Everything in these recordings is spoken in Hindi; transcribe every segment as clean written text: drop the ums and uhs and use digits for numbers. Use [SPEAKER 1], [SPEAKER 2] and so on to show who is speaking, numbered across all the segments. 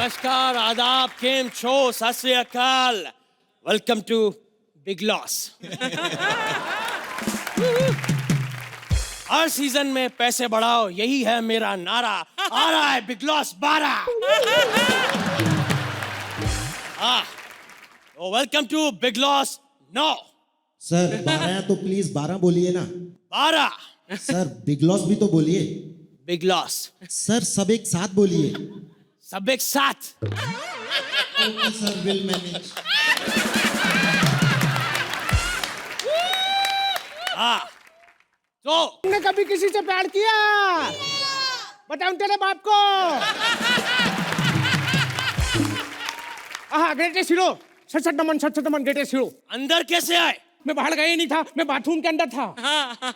[SPEAKER 1] नमस्कार, आदाब, केम छो, Sat Sri Akal. Welcome to Big Loss. हर सीजन में पैसे बढ़ाओ, यही है मेरा नारा। आ रहा है Big Loss 12। Welcome to Big Loss 9।
[SPEAKER 2] Sir 12 है तो प्लीज 12 बोलिए ना।
[SPEAKER 1] 12
[SPEAKER 2] सर बिग लॉस भी तो बोलिए।
[SPEAKER 1] Big loss.
[SPEAKER 2] सर सब एक साथ बोलिए।
[SPEAKER 1] सब एक साथ।
[SPEAKER 2] Okay sir, will manage.
[SPEAKER 1] तो
[SPEAKER 3] तुमने कभी किसी से प्यार किया? बताऊं तेरे बाप को। ग्रेटेस्ट हीरो, सट नमन ग्रेटेस्ट हीरो।
[SPEAKER 1] अंदर कैसे आए?
[SPEAKER 3] मैं बाहर गया ही नहीं था, मैं बाथरूम के अंदर था।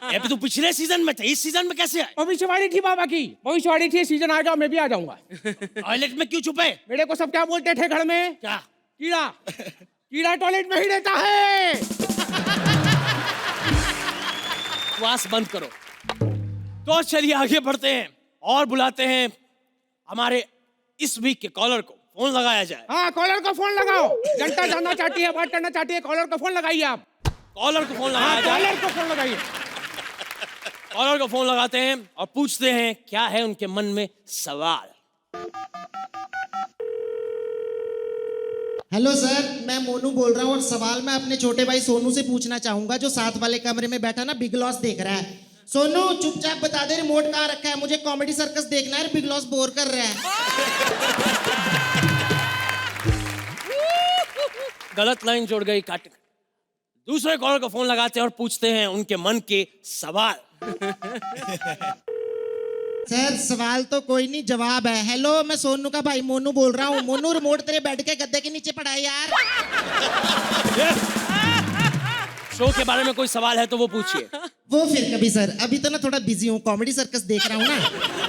[SPEAKER 1] अभी तो पिछले सीजन में थे, इस सीजन में कैसे आए?
[SPEAKER 3] भविष्यवाणी थी बाबा की, भविष्यवाणी थी सीजन आएगा मैं भी आ जाऊंगा।
[SPEAKER 1] टॉयलेट में क्यों छुपे?
[SPEAKER 3] मेरे को सब क्या बोलते थे घर में?
[SPEAKER 1] क्या?
[SPEAKER 3] कीड़ा। कीड़ा टॉयलेट में ही रहता है।
[SPEAKER 1] बकवास बंद करो। तो चलिए आगे बढ़ते हैं और बुलाते हैं हमारे इस वीक के कॉलर को। फोन लगाया जाए।
[SPEAKER 3] हाँ, कॉलर को फोन लगाओ। जनता जानना चाहती है, बात करना चाहती है, कॉलर को फोन लगाइए आप।
[SPEAKER 1] कॉलर को फोन लगाया जाए।
[SPEAKER 3] कॉलर को फोन लगाइए।
[SPEAKER 1] कॉलर को फोन लगाते हैं और पूछते हैं क्या है उनके मन में सवाल।
[SPEAKER 2] हेलो सर, मैं मोनू बोल रहा हूँ और सवाल मैं अपने छोटे भाई सोनू से पूछना चाहूंगा जो साथ वाले कमरे में बैठा ना बिग लॉस देख रहा है। सोनू चुपचाप बता दे रिमोट कहाँ रखा है, मुझे कॉमेडी सर्कस देखना है, बिग लॉस बोर कर रहा है।
[SPEAKER 1] गलत लाइन जोड़ गई, काट। दूसरे कॉलर को फोन लगाते हैं और पूछते हैं उनके मन के सवाल।
[SPEAKER 2] सर सवाल तो कोई नहीं, जवाब है। हेलो, मैं सोनू का भाई मोनू बोल रहा हूँ। मोनू रिमोट तेरे बेड के गद्दे के नीचे पड़ा है यार।
[SPEAKER 1] शो के बारे में कोई सवाल है तो वो पूछिए।
[SPEAKER 2] वो फिर कभी सर, अभी तो ना थोड़ा बिजी हूँ, कॉमेडी सर्कस देख रहा हूँ ना।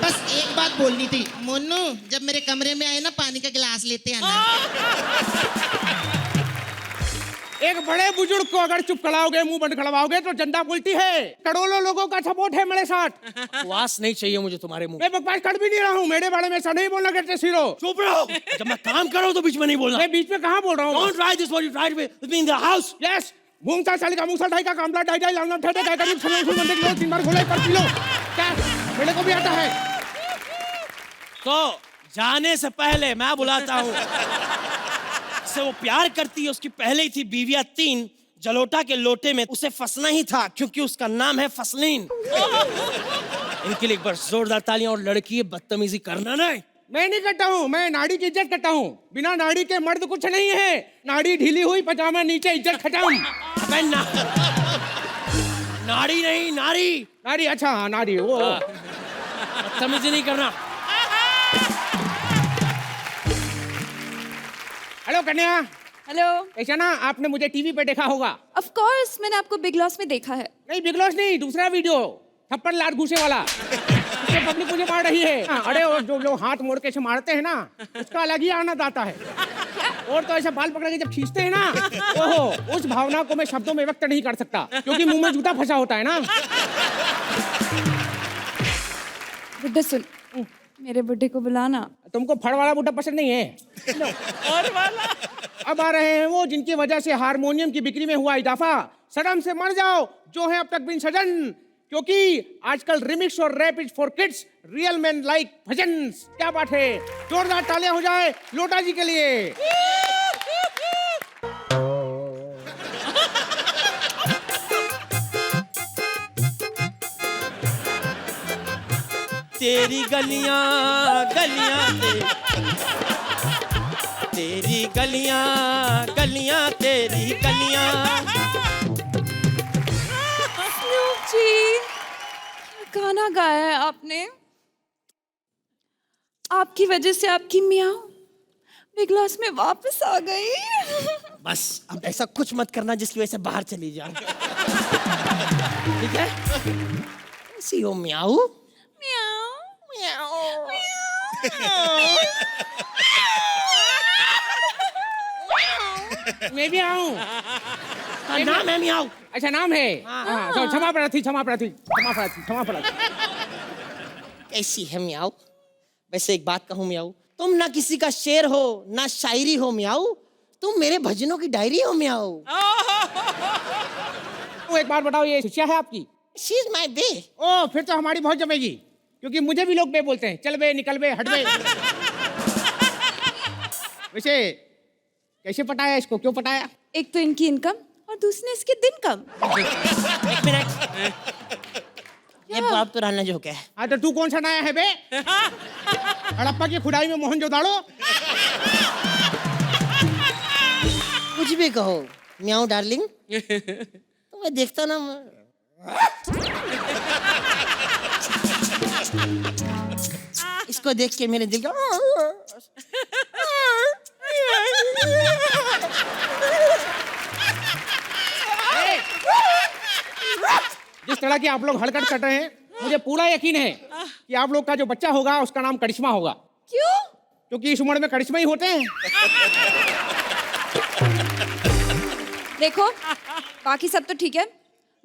[SPEAKER 2] बस एक बात बोलनी थी। मोनू जब मेरे कमरे में आए ना पानी का गिलास लेते आना।
[SPEAKER 3] एक बड़े बुजुर्ग को अगर चुप कराओगे, मुंह बंद करवाओगे तो जनता बोलती है करोड़ों लोगों का सपोर्ट है मेरे साथ।
[SPEAKER 1] बकवास नहीं चाहिए मुझे तुम्हारे मुंह।
[SPEAKER 3] मैं बकवास कर भी नहीं रहा हूँ, मेरे बारे में ऐसा नहीं बोलना करते सीरो।
[SPEAKER 1] चुप रहो। जब मैं काम कर रहा हूँ तो बीच में नहीं बोलना।
[SPEAKER 3] मैं बीच में कहाँ बोल रहा हूँ?
[SPEAKER 1] Don't try this what you tried with me in the house.
[SPEAKER 3] Yes, घूमता साली का मूसा ढाई का कामला ढाई ढाई लाना ठेठे ढाई करीब छले उछल बंदे किलो 3 बार घोड़े पर किलो। क्या मेरे को भी आता है?
[SPEAKER 1] तो जाने से पहले मैं बुलाता हूँ से वो प्यार करती है, उसकी पहले ही थी बीवियां 3। जलोटा के लोटे में उसे फंसना ही था क्योंकि उसका नाम है फसलीन। इनके लिए एक बार जोरदार तालियां। और लड़की बदतमीजी करना नहीं।
[SPEAKER 3] मैं नहीं करता हूँ, मैं नाड़ी की इज्जत करता हूँ। बिना नाड़ी के मर्द कुछ नहीं है। नाड़ी ढीली हुई पजामा नीचे, इज्जत खत्म।
[SPEAKER 1] अबे नाड़ी नहीं, नारी।
[SPEAKER 3] नाड़ी, अच्छा हाँ नाड़ी। वो
[SPEAKER 1] बदतमीजी नहीं करना।
[SPEAKER 3] हेलो कन्या।
[SPEAKER 4] हेलो।
[SPEAKER 3] ऐसा ना आपने मुझे टीवी पे देखा होगा।
[SPEAKER 4] ऑफ कोर्स मैंने आपको बिग लॉस में देखा है।
[SPEAKER 3] नहीं बिग लॉस नहीं, दूसरा वीडियो थप्पड़ लात घुसे वाला। उससे पब्लिक मुझे मार रही है। अरे वो जो लोग हाथ मोड़ के ऐसे मारते हैं ना, उसका अलग ही आनंद आता है। और तो ऐसे बाल पकड़ के जब खींचते हैं ना, ओहो, उस भावना को मैं शब्दों में व्यक्त नहीं कर सकता क्योंकि मुंह में जूता फंसा होता है ना।
[SPEAKER 4] बुड्ढे सुन, मेरे बुड्ढे को बुलाना।
[SPEAKER 3] तुमको फड़ वाला बुड्ढा पसंद नहीं है? और वाला। अब आ रहे हैं वो जिनकी वजह से हारमोनियम की बिक्री में हुआ इजाफा। शर्म से मर जाओ जो है अब तक बिन सजन, क्योंकि आजकल रिमिक्स और rap is for kids, real man like bhajans. क्या बात है, जोरदार तालियां हो जाए लोटा जी के लिए।
[SPEAKER 1] तेरी गलियां गलियां तेरी गलियां गलियां तेरी गलियां।
[SPEAKER 4] स्नूप जी, गाना गाया है आपने। आपकी वजह से आपकी मियाँ बिग लॉस में वापस आ गई।
[SPEAKER 1] बस अब ऐसा कुछ मत करना जिसकी वजह से बाहर चली जाओ। ठीक है? सी हो म्याऊ
[SPEAKER 4] मियाँ
[SPEAKER 1] म्याऊ।
[SPEAKER 3] मैं भी आऊं।
[SPEAKER 1] नाम है म्याऊ।
[SPEAKER 3] अच्छा नाम है। हाँ, तो क्षमा प्रार्थी।
[SPEAKER 1] कैसी है म्याऊ? वैसे एक बात कहूँ म्याऊ, तुम ना किसी का शेर हो ना शायरी हो म्याऊ, तुम मेरे भजनों की डायरी हो म्याऊ।
[SPEAKER 3] तो एक बात बताओ, ये शिष्या है आपकी?
[SPEAKER 1] शी इज माई बे।
[SPEAKER 3] ओ, फिर तो हमारी बहुत जमेगी, क्योंकि मुझे भी लोग बे बोलते हैं। चल बे, निकल बे, हट बे। वैसे कैसे पटाया इसको, क्यों पटाया?
[SPEAKER 4] एक तो इनकी इनकम और दूसरे इसके दिन कम।
[SPEAKER 1] एक मिनट, ये बहुत पुराना जोक है।
[SPEAKER 3] हाँ तो तू कौन सा नया है बे? हड़प्पा की खुदाई में मोहनजोदाड़ो।
[SPEAKER 1] कुछ भी कहो म्याऊ डार्लिंग, तो मैं देखता ना इसको देख के मेरे दिल का
[SPEAKER 3] जिस तरह की आप लोग हड़कट कर रहे हैं, मुझे पूरा यकीन है कि आप लोग का जो बच्चा होगा उसका नाम करिश्मा होगा।
[SPEAKER 4] क्यों?
[SPEAKER 3] क्योंकि इस उम्र में करिश्मा ही होते हैं।
[SPEAKER 4] देखो, बाकी सब तो ठीक है,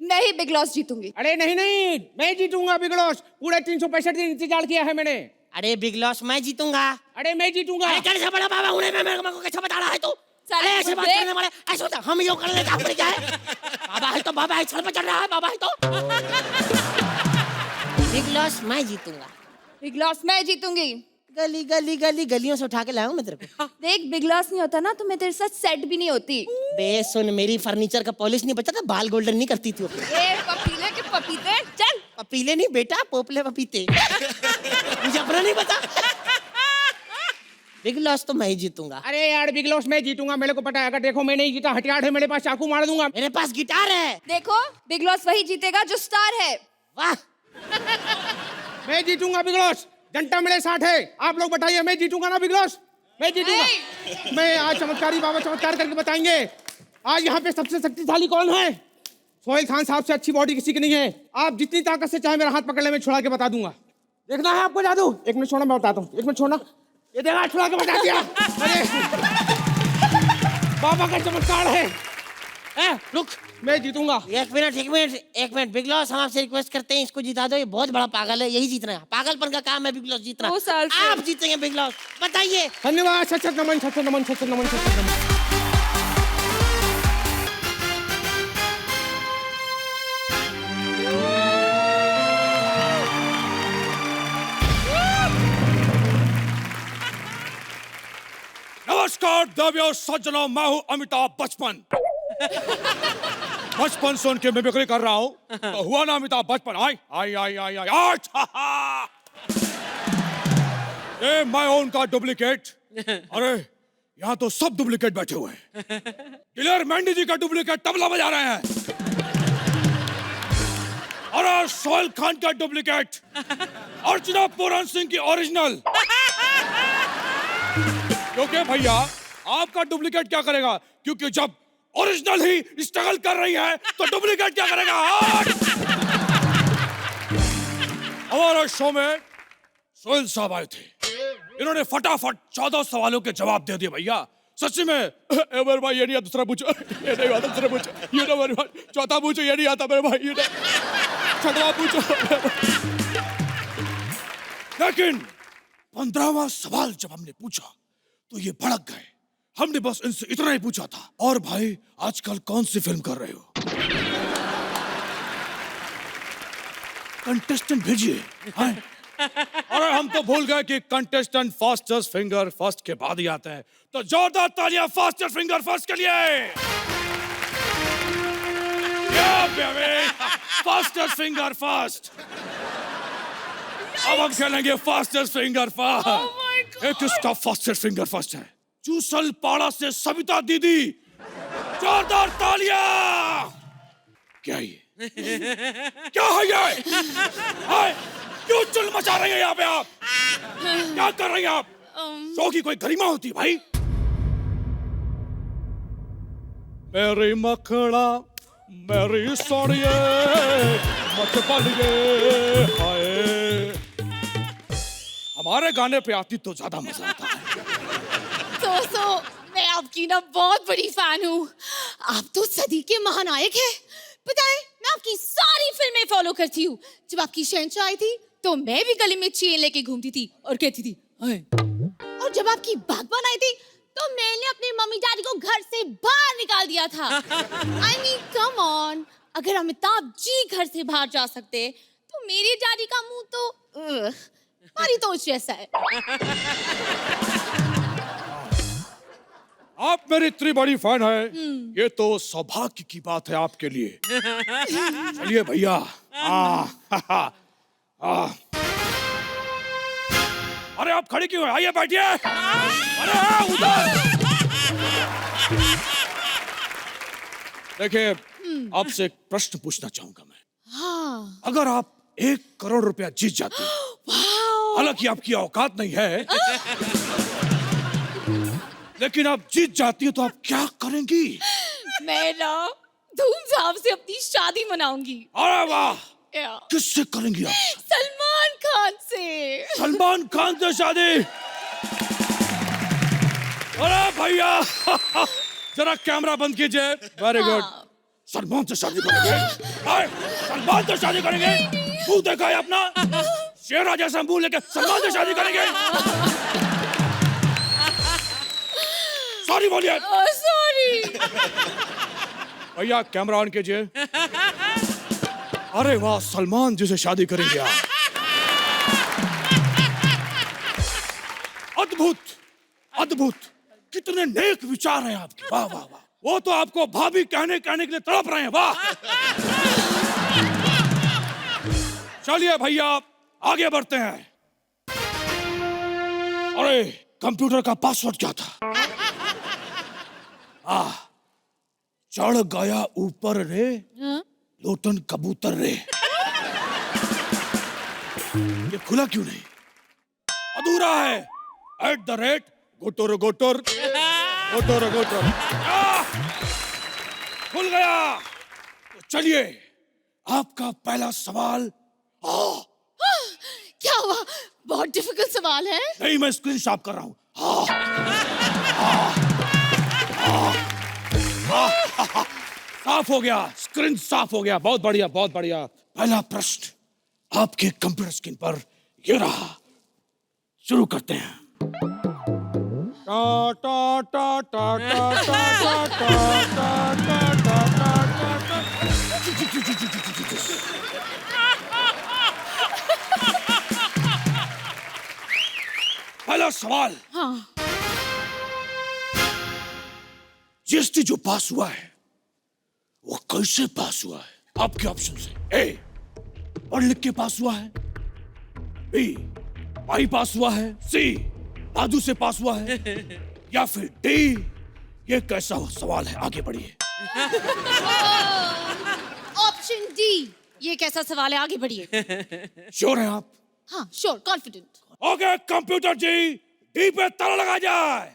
[SPEAKER 4] मैं ही बिग लॉस जीतूंगी।
[SPEAKER 3] अरे नहीं नहीं, मैं जीतूंगा बिग लॉस। पूरे 365 दिन इंतजार किया है मैंने।
[SPEAKER 1] अरे बिग लॉस मैं जीतूंगा।
[SPEAKER 3] अरे मैं जीतूंगा।
[SPEAKER 1] अरे कैसे बड़ा बाबा हूँ मैं, मेरे को कैसे बता रहा है तू? अरे ऐसे बात करने वाले, ऐसे होता हम यो कर लेते हैं, क्या है? बाबा है तो बाबा है, छड़ पे चढ़ रहा है, बाबा है तो। बिग लॉस मैं जीतूंगा।
[SPEAKER 4] बिग लॉस मैं जीतूंगी।
[SPEAKER 1] गली गली गली गलियों से उठा के लाऊं मैं तेरे को।
[SPEAKER 4] देख, बिग लॉस नहीं होता ना तो मैं तेरे साथ सेट भी नहीं होती।
[SPEAKER 1] बे सुन, मेरी फर्नीचर का पॉलिश नहीं बचा था, बाल गोल्डन नहीं करती थी।
[SPEAKER 4] ए पपीले के पपीते, चल।
[SPEAKER 1] पपीले नहीं बेटा, पोपले पपीते। मुझे अपना नहीं पता। बिग लॉस तो मैं ही जीतूंगा।
[SPEAKER 3] अरे यार, बिग लॉस मैं जीतूंगा, मेरे को पता है। अगर देखो मैं नहीं जीता, हथियार है मेरे पास, चाकू मार दूंगा।
[SPEAKER 1] मेरे पास गिटार है।
[SPEAKER 4] देखो, बिग लॉस वही जीतेगा जो स्टार है।
[SPEAKER 1] वाह,
[SPEAKER 3] मैं जीतूंगा बिग लॉस। जनता मेरे साथ है। आप लोग बताइए, मैं जीतूंगा ना बिग लॉस? मैं जीतूंगा। मैं आज चमत्कारी बाबा चमत्कार करके बताएंगे। आज यहाँ पे सबसे शक्तिशाली कौन है? सोहेल खान साहब से अच्छी बॉडी किसी की नहीं है। आप जितनी ताकत से चाहे मेरा हाथ पकड़ ले, मैं छुड़ा के बता दूंगा। देखना है आपको जादू? एक मिनट छोड़ना, मैं बताता हूँ। एक मिनट छोड़ना, ये देखा, छुड़ा के बता दिया। अरे बाबा का चमत्कार है। रुक, मैं जीतूंगा।
[SPEAKER 1] एक मिनट एक मिनट एक मिनट। बिग लॉस, हम आपसे रिक्वेस्ट करते हैं, इसको जिता दो। ये बहुत बड़ा पागल है, यही जीतना है। पागलपन का काम है बिग लॉस जीतना।
[SPEAKER 4] 2 साल से
[SPEAKER 1] आप जीतेंगे बिग लॉस, बताइए।
[SPEAKER 3] धन्यवाद। सच नमन, सच नमन, सच नमन, सच नमन।
[SPEAKER 5] नमस्कार देवियों सज्जनों, मैं हूं अमिताभ बचपन। बचपन सुन के मिमिक्री कर रहा हूं, तो हुआ ना अमिताभ बचपन। आई आई आई आई आई आज ये मैं हूं उनका डुप्लीकेट। अरे यहाँ तो सब डुप्लीकेट बैठे हुए हैं। किलर मैंडी जी का डुप्लीकेट तबला बजा रहे हैं। अरे सोहेल खान का डुप्लीकेट, अर्चना पूरन सिंह की ओरिजिनल। क्योंकि भैया आपका डुप्लीकेट क्या करेगा? क्योंकि जब ओरिजिनल ही स्ट्रगल कर रही है तो डुप्लीकेट क्या करेगा? हमारे शो में सोहेल साहब आए थे, इन्होंने फटाफट 14 सवालों के जवाब दे दिए भैया। सच्ची में मेरे भाई ये नहीं आता, दूसरा पूछो, ये नहीं आता, दूसरा पूछो, ये ना मेरे भाई, चौथा पूछो, ये नहीं आता मेरे भाई, ये छठवा पूछो। लेकिन 15वां सवाल जब हमने पूछा तो ये भड़क गए। हमने बस इनसे इतना ही पूछा था, और भाई आजकल कौन सी फिल्म कर रहे हो? कंटेस्टेंट भेजिए। अरे हम तो भूल गए कि कंटेस्टेंट फास्टेस्ट फिंगर फर्स्ट के बाद ही आते हैं। तो जोरदार तालियां फास्टेस्ट फिंगर फर्स्ट के लिए। Fastest finger first. अब हम खेलेंगे फास्टेस्ट फिंगर फर्स्ट। एक किसका फास्टेस्ट फिंगर फर्स्ट है? चूसल पाड़ा से सविता दीदी। जोरदार तालियां। क्या ये? क्या है ये? हाय, क्यों चुल मचा रही है यहाँ पे आप? क्या कर रही हैं आप? शो की कोई गरिमा होती है भाई। मेरी मखड़ा मेरी सोनिए मत बलिए हाय। हमारे गाने पे आती तो ज्यादा मजा आता है।
[SPEAKER 6] तो मैं आपकी ना बहुत बड़ी फैन हूँ। आप तो सदी के महानायक हैं। पता है, मैं आपकी सारी फिल्में फॉलो करती हूँ। जब आपकी शहंशाह आई थी तो मैं भी गले में चेन लेके घूमती थी और कहती थी हाय। और जब आपकी बागबान आई थी तो मैंने अपने मम्मी डैडी को घर से बाहर निकाल दिया था। I mean, come on, अगर अमिताभ जी घर से बाहर जा सकते तो मेरे डैडी का मुंह तो हमारी तो जैसा है।
[SPEAKER 5] आप मेरी इतनी बड़ी फैन है, ये तो सौभाग्य की बात है आपके लिए। चलिए भैया, अरे आप खड़ी क्यों हैं? आइए बैठिए। अरे उधर देखिए, आपसे एक प्रश्न पूछना चाहूंगा मैं।
[SPEAKER 6] हाँ।
[SPEAKER 5] अगर आप 1 करोड़ रुपया जीत जाते, हालांकि आपकी औकात नहीं है, लेकिन आप जीत जाती है तो आप क्या करेंगी?
[SPEAKER 6] मैं ना धूमधाम से अपनी शादी मनाऊंगी।
[SPEAKER 5] अरे वाह,
[SPEAKER 6] या।
[SPEAKER 5] किससे करेंगी आप?
[SPEAKER 6] सलमान खान से।
[SPEAKER 5] सलमान खान से शादी? अरे भैया जरा कैमरा बंद कीजिए। Very good. सलमान से शादी करेंगे? सलमान से शादी करेंगे? मुंह देखा है अपना? शेर राजा से मुंह लेके सलमान से शादी करेंगे? सॉरी बोलिए।
[SPEAKER 6] सॉरी।
[SPEAKER 5] भैया कैमरा ऑन कीजिए। अरे वाह, सलमान जी से शादी करेंगे आप? अद्भुत, अद्भुत, कितने नेक विचार हैं आपके। वाह वाह वाह। वो तो आपको भाभी कहने के लिए तड़प रहे हैं। वाह। चलिए भैया आगे बढ़ते हैं। अरे कंप्यूटर का पासवर्ड क्या था? चढ़ गया ऊपर रे, लोटन कबूतर रे। ये खुला क्यों नहीं? अधूरा है। @गोटोर गोटोर गोटोर गोटोर। खुल गया। तो चलिए आपका पहला सवाल।
[SPEAKER 6] क्या हुआ? बहुत डिफिकल्ट सवाल है।
[SPEAKER 5] नहीं, मैं स्क्रीन शॉट कर रहा हूं। साफ हो गया, स्क्रीन साफ हो गया। बहुत बढ़िया, बहुत बढ़िया। पहला प्रश्न आपके कंप्यूटर स्क्रीन पर ये रहा। शुरू करते हैं। पहला सवाल। जीएसटी जो पास हुआ है वो कैसे पास हुआ है? आपके ऑप्शन है। ए, पढ़ लिख के पास हुआ है। बी, बाई पास हुआ है। सी, दादू से पास हुआ है। या फिर डी, ये कैसा सवाल है? आगे बढ़िए।
[SPEAKER 6] ऑप्शन डी, ये कैसा सवाल है? आगे बढ़िए।
[SPEAKER 5] श्योर हैं आप?
[SPEAKER 6] हाँ, श्योर, कॉन्फिडेंट।
[SPEAKER 5] ओके कंप्यूटर जी, डी पे ताला लगा जाए।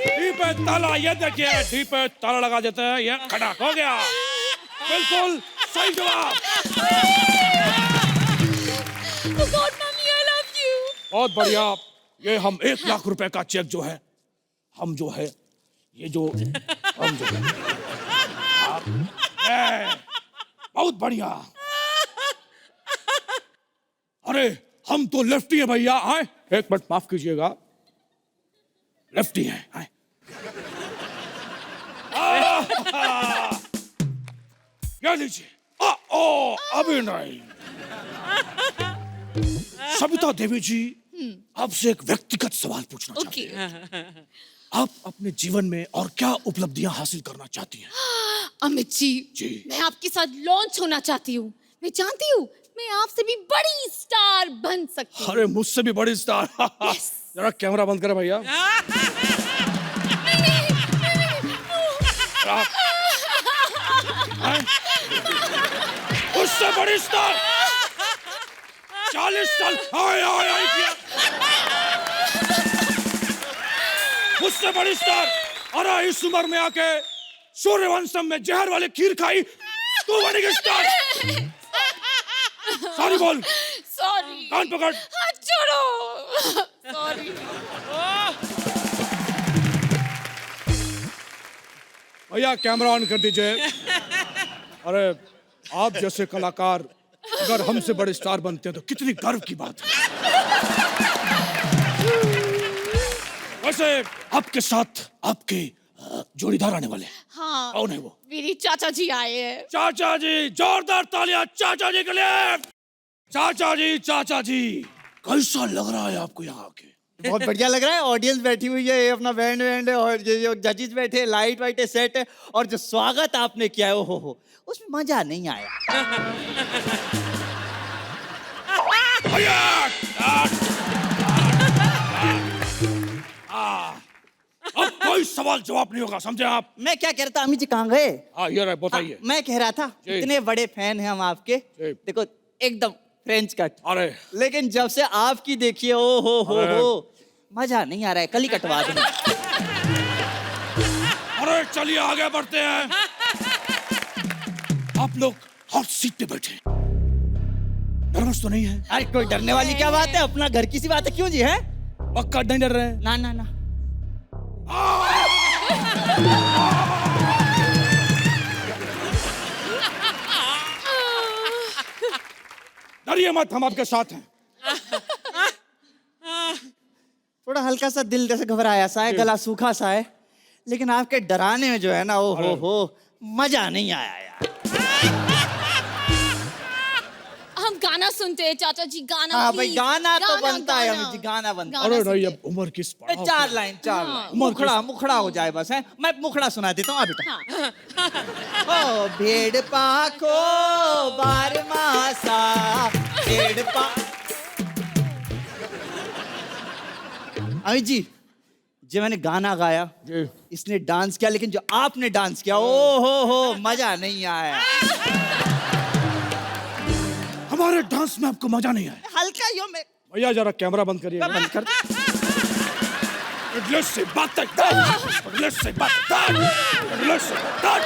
[SPEAKER 5] डी पे ताला, ये देखिए, डी पे ताला लगा देते हैं। ये खड़ाक हो गया। बिल्कुल सही जवाब।
[SPEAKER 6] Oh God, Mummy, I love you.
[SPEAKER 5] बहुत बढ़िया। ये हम 1 लाख रुपए का चेक जो है, हम जो है, ये जो हम जो है, बहुत बढ़िया। अरे हम तो लेफ्टी हैं भैया। आए, एक मिनट माफ कीजिएगा, लेफ्टी हैं। आए। क्या लीजिए? ओ, अभी नहीं। सविता देवी जी, आपसे एक व्यक्तिगत सवाल पूछना चाहती हूँ। आप अपने जीवन में और क्या उपलब्धियां हासिल करना चाहती हैं?
[SPEAKER 6] अमित जी, मैं आपके साथ लॉन्च होना चाहती हूँ। मैं जानती हूँ मैं आपसे भी बड़ी स्टार बन सकती हूँ।
[SPEAKER 5] अरे मुझसे भी बड़ी स्टार। जरा कैमरा बंद करें भैया। उससे बड़ी स्टार 40 साल किया। मुझसे बड़ी स्टार। अरे इस उम्र में आके सूर्यवंशम में जहर वाले खीर खाई, तू बनेगी स्टार। सॉरी बोल।
[SPEAKER 6] सॉरी।
[SPEAKER 5] कान पकड़।
[SPEAKER 6] हाथ छोड़ो। सॉरी।
[SPEAKER 5] भैया कैमरा ऑन कर दीजिए। अरे आप जैसे कलाकार अगर हमसे बड़े स्टार बनते हैं तो कितनी गर्व की बात है। वैसे आपके साथ आपके जोड़ीदार आने वाले हैं।
[SPEAKER 6] हाँ,
[SPEAKER 5] कौन है वो?
[SPEAKER 6] मेरी चाचा जी आए हैं।
[SPEAKER 5] चाचा जी, जोरदार तालियां चाचा जी के लिए। चाचा जी कैसा लग रहा है आपको यहाँ आके?
[SPEAKER 7] बहुत बढ़िया लग रहा है। ऑडियंस बैठी हुई है, ये अपना बैंड है और ये जो जजेस बैठे, लाइट वाइट है, सेट है, और जो स्वागत आपने किया है हो उसमें मजा नहीं आया।
[SPEAKER 5] अब कोई सवाल जवाब नहीं होगा, समझे आप?
[SPEAKER 7] मैं क्या कह रहा था, अमित जी कहाँ गए?
[SPEAKER 5] हाँ ये बताइए।
[SPEAKER 7] मैं कह रहा था
[SPEAKER 5] जी।
[SPEAKER 7] इतने बड़े फैन हैं हम आपके,
[SPEAKER 5] जी।
[SPEAKER 7] देखो एकदम फ्रेंच कट,
[SPEAKER 5] अरे
[SPEAKER 7] लेकिन जब से आपकी देखिए ओ हो मजा नहीं आ रहा है, कल ही कटवा दूं।
[SPEAKER 5] अरे चलिए आगे बढ़ते हैं। आप लोग हॉट सीट पे बैठे, नर्वस तो नहीं है?
[SPEAKER 7] अरे कोई डरने वाली क्या बात है, अपना घर की सी बात है, क्यों जी है?
[SPEAKER 5] पक्का नहीं डर रहे हैं?
[SPEAKER 7] ना ना ना।
[SPEAKER 5] डरिए मत, हम आपके साथ हैं।
[SPEAKER 7] थोड़ा हल्का सा दिल जैसे घबराया सा है, गला सूखा सा है, लेकिन आपके डराने में जो है ना, ओ हो मजा नहीं आया यार।
[SPEAKER 6] हम गाना सुनते हैं चाचा जी, गाना।
[SPEAKER 7] हाँ भाई,
[SPEAKER 6] please,
[SPEAKER 7] गाना तो बनता है
[SPEAKER 6] गाना।
[SPEAKER 7] अमित जी, गाना बनता है।
[SPEAKER 5] अरे
[SPEAKER 6] गाना
[SPEAKER 5] नहीं,
[SPEAKER 6] सुनते
[SPEAKER 5] अब उम्र किस पड़ाव पे?
[SPEAKER 7] चार लाइन मुखड़ा हो जाए बस है। मैं मुखड़ा सुना देता हूँ बेटा। ओ भेड़ पाखो बारमासा, भेड़ पा। अमित जी, जो मैंने गाना गाया, इसने डांस किया, लेकिन जो आपने डांस किया, ओ हो मजा नहीं आया।
[SPEAKER 5] हमारे डांस में आपको मजा नहीं आया?
[SPEAKER 7] हल्का यो में
[SPEAKER 5] भैया जरा कैमरा बंद करिए।
[SPEAKER 7] बंद कर दे।
[SPEAKER 5] इंग्लिश से बात कर, इंग्लिश से बात कर, इंग्लिश से बात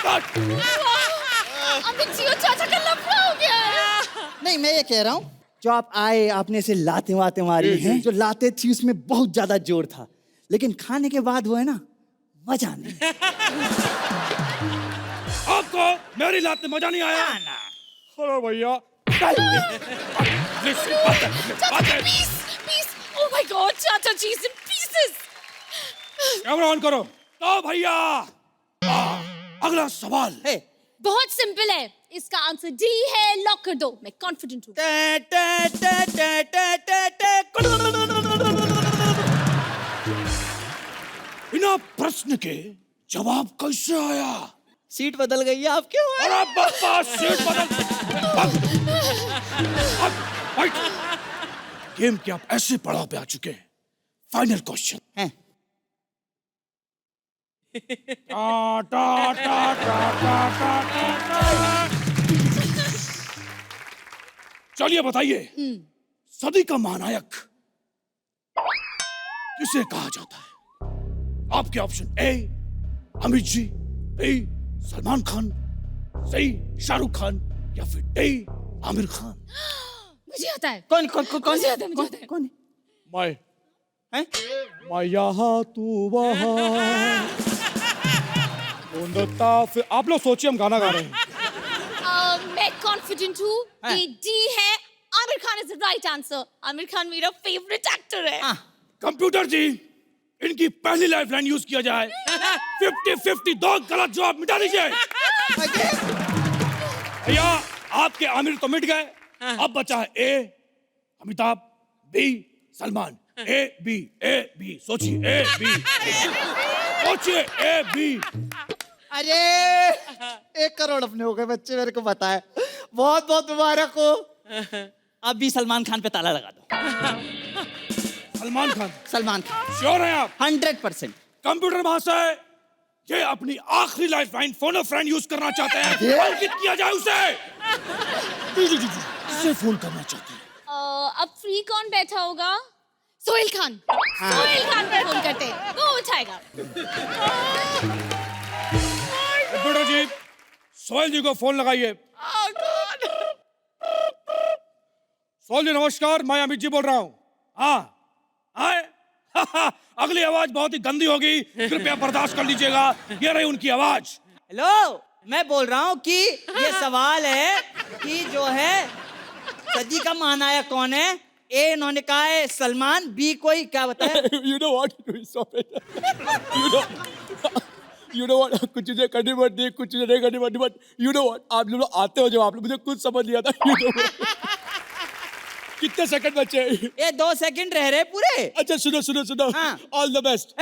[SPEAKER 5] कर।
[SPEAKER 6] अमित जी और चाचा का लफड़ा हो गया है।
[SPEAKER 7] नहीं, मैं ये कह रहा हूँ, जो आप आए, आपने ऐसे लाते वाते मारी हैं, जो लाते थी उसमें बहुत ज्यादा जोर था, लेकिन खाने के बाद वो है ना, मजा नहीं।
[SPEAKER 5] आपको मेरी लात में मजा नहीं आया? अरे भैया इंग्लिश से बात कर।
[SPEAKER 6] Peace, peace. Oh my God, चाचा जी is in pieces.
[SPEAKER 5] Camera on करो। तो भैया अगला सवाल
[SPEAKER 7] है।
[SPEAKER 6] बहुत सिंपल है, इसका आंसर डी है, लॉक कर दो। मैं कॉन्फिडेंट हूँ।
[SPEAKER 5] बिना प्रश्न के जवाब कैसे आया?
[SPEAKER 7] सीट बदल गई है आपके।
[SPEAKER 5] अरे बाबा, सीट बदल। गेम के आप ऐसे पड़ाव पे आ चुके हैं। फाइनल क्वेश्चन
[SPEAKER 7] हैं।
[SPEAKER 5] चलिए बताइए, सदी का महानायक किसे कहा जाता है? आपके option A Amit ji, B Salman Khan, C Shahrukh Khan, या फिर डी आमिर खान।
[SPEAKER 6] मुझे आता है।
[SPEAKER 7] कौन कौन कौन कौन
[SPEAKER 6] मुझे आता है, मुझे आता है।
[SPEAKER 7] कौन
[SPEAKER 5] मैं
[SPEAKER 7] है?
[SPEAKER 5] मैं यहाँ तू वहाँ। फिर आप लोग सोचिए, हम गाना गा रहे हैं।
[SPEAKER 6] मैं कॉन्फिडेंट हूँ
[SPEAKER 7] हाँ।
[SPEAKER 6] कि डी है, Aamir Khan is the right answer. Aamir Khan मेरा फेवरेट एक्टर है।
[SPEAKER 5] कंप्यूटर जी, इनकी पहली लाइफलाइन यूज किया जाए। 50-50 दो गलत जवाब मिटा दीजिए। भैया आपके आमिर तो मिट गए, अब बचा है A Amitabh, B Salman. A B सोचिए, ए बी सोचिए, ए बी।
[SPEAKER 7] अरे 1 करोड़ अपने हो गए बच्चे, मेरे को पता है। बहुत बहुत मुबारक हो। अब भी सलमान खान पे ताला लगा दो।
[SPEAKER 5] सलमान खान?
[SPEAKER 7] सलमान खान
[SPEAKER 5] श्योर हैं आप?
[SPEAKER 7] 100%।
[SPEAKER 5] कंप्यूटर महाशय, ये अपनी आखिरी लाइफलाइन फोन फ्रेंड यूज करना चाहते हैं। अंकित किया जाए उसे। जी किसे फोन करना चाहते हैं?
[SPEAKER 6] अब फ्री कौन बैठा होगा? सोहेल खान। सोहेल खान पे फोन करते हैं, वो उठाएगा।
[SPEAKER 5] कंप्यूटर जी, सोहेल जी को फोन लगाइए। सोहेल जी नमस्कार, मैं अमित जी बोल रहा हूँ। हाँ आए। अगली आवाज बहुत ही गंदी होगी, कृपया बर्दाश्त कर लीजिएगा। ये रही उनकी आवाज।
[SPEAKER 7] हेलो मैं बोल रहा हूँ कि ये सवाल है कि जो है सदी का महानायक कौन है? ए इन्होंने कहा है सलमान, बी कोई क्या बताया?
[SPEAKER 5] You know what? Stop it. You know what? कुछ चीजें करनी पड़ती है, कुछ चीजें नहीं करनी पड़ती, बट you know what? आप लोग आते हो जब आप लोग, मुझे कुछ समझ नहीं आता। You know what? कितने सेकंड बचे?
[SPEAKER 7] ये 2 सेकंड रह रहे पूरे।
[SPEAKER 5] अच्छा सुनो सुनो सुनो,
[SPEAKER 7] हाँ।
[SPEAKER 5] All the best.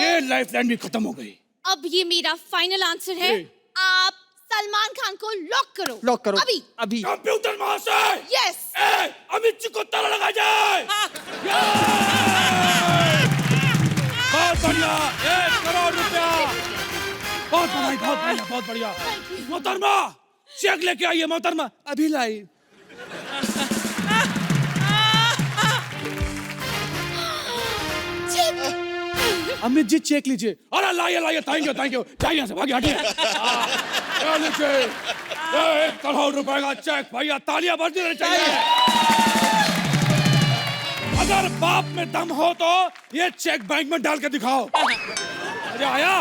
[SPEAKER 5] ये लाइफ लाइन भी खत्म हो गई।
[SPEAKER 6] अब ये मेरा फाइनल आंसर है। आप सलमान खान को लॉक करो।
[SPEAKER 7] लॉक करो
[SPEAKER 6] अभी।
[SPEAKER 7] अभी।
[SPEAKER 5] कंप्यूटर महाशय,
[SPEAKER 6] यस।
[SPEAKER 5] अमित जी को ताला लगा जाए। बहुत बढ़िया, 1 करोड़ रुपया। बहुत बढ़िया, बहुत बढ़िया, बहुत बढ़िया। मोहतरमा, चेक लेके आइए मोहतरमा। अभी लाई। अमित जी चेक लीजिए। अरे लाइए लाइए, थैंक यू थैंक यू। जाइए यहाँ से, भागिए हटिए। लीजिए, 1 करोड़ रुपए का चेक। भैया तालियां बज देनी चाहिए। अगर बाप में दम हो तो ये चेक बैंक में डाल के दिखाओ। मजा आया?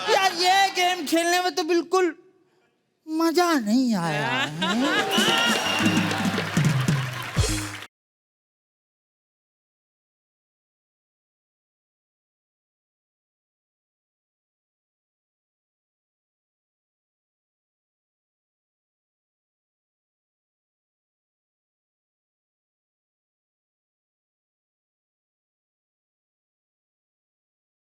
[SPEAKER 7] यार ये गेम खेलने में तो बिल्कुल मजा नहीं आया।